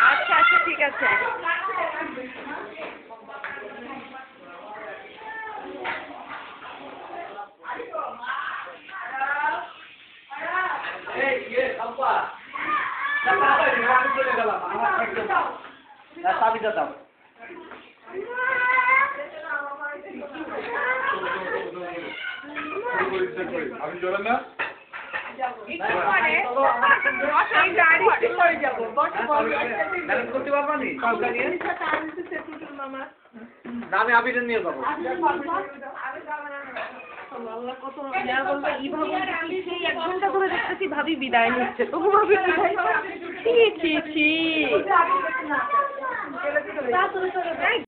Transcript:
আচ্ছা আচ্ছা ঠিক আছে। চাবিটা দাও। আপনি চলেন না? করতে পারবা নি? আমি আবিরের নিয়ে যাবো। ধরে দেখতেছি ভাবি বিদায় নিচ্ছে, তবু ভাবি বিদায়।